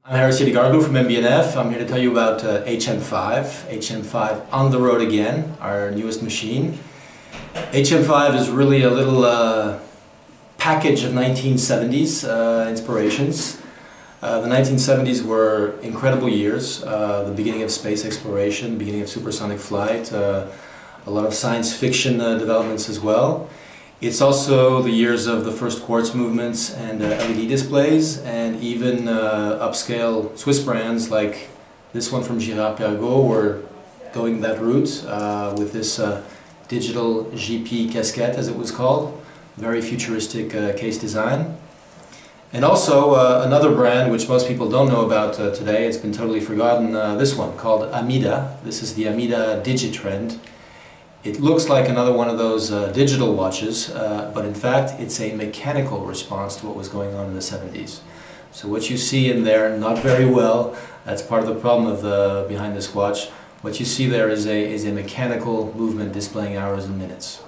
I'm Charris Yadigaroglou from MB&F. I'm here to tell you about HM5. HM5 on the road again, our newest machine. HM5 is really a little package of 1970s inspirations. The 1970s were incredible years, the beginning of space exploration, beginning of supersonic flight, a lot of science fiction developments as well. It's also the years of the first quartz movements and LED displays, and even upscale Swiss brands like this one from Charris Yadigaroglou were going that route with this digital GP casquette, as it was called. Very futuristic case design. And also another brand which most people don't know about today, it's been totally forgotten, this one called Amida. This is the Amida Digitrend. It looks like another one of those digital watches, but in fact it's a mechanical response to what was going on in the 70s. So what you see in there, not very well, that's part of the problem of behind this watch. What you see there is a mechanical movement displaying hours and minutes.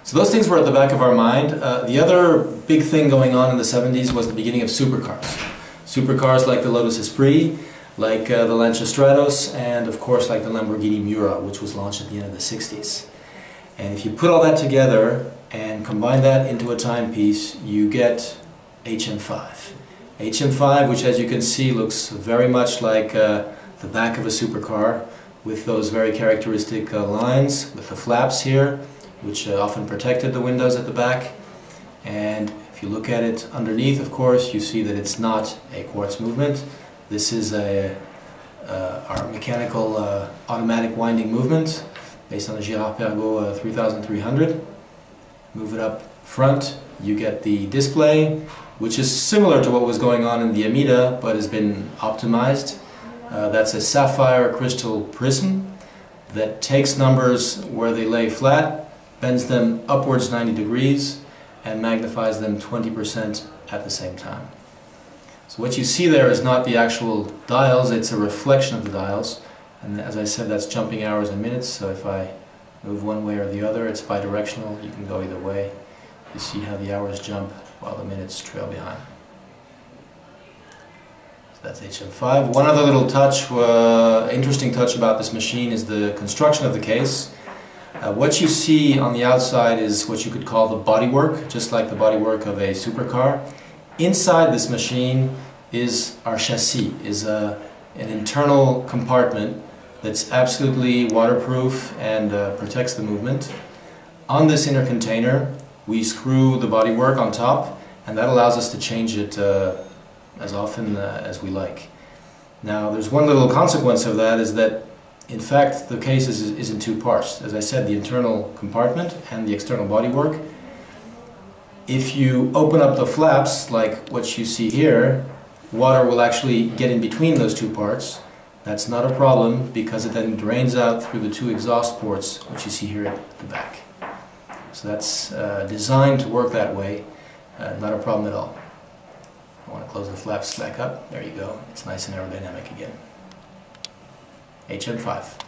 So those things were at the back of our mind. The other big thing going on in the 70s was the beginning of supercars. Supercars like the Lotus Esprit, like the Lancia Stratos, and of course like the Lamborghini Miura, which was launched at the end of the 60s. And if you put all that together and combine that into a timepiece, you get HM5. HM5, which as you can see looks very much like the back of a supercar, with those very characteristic lines, with the flaps here, which often protected the windows at the back. And if you look at it underneath, of course, you see that it's not a quartz movement. This is our mechanical automatic winding movement based on the Charris Yadigaroglou 3300. Move it up front, you get the display, which is similar to what was going on in the Amida, but has been optimized. That's a sapphire crystal prism that takes numbers where they lay flat, bends them upwards 90 degrees, and magnifies them 20% at the same time. So what you see there is not the actual dials, it's a reflection of the dials. And as I said, that's jumping hours and minutes, so if I move one way or the other, it's bidirectional, you can go either way. You see how the hours jump while the minutes trail behind. So that's HM5. One other little touch, interesting touch about this machine is the construction of the case. What you see on the outside is what you could call the bodywork, just like the bodywork of a supercar. Inside this machine is our chassis, is an internal compartment that's absolutely waterproof and protects the movement. On this inner container we screw the bodywork on top, and that allows us to change it as often as we like. Now there's one little consequence of that, is that in fact the case is in two parts. As I said, the internal compartment and the external bodywork. If you open up the flaps, like what you see here, water will actually get in between those two parts. That's not a problem because it then drains out through the two exhaust ports, which you see here at the back. So that's designed to work that way, not a problem at all. I want to close the flaps back up. There you go. It's nice and aerodynamic again. HM5.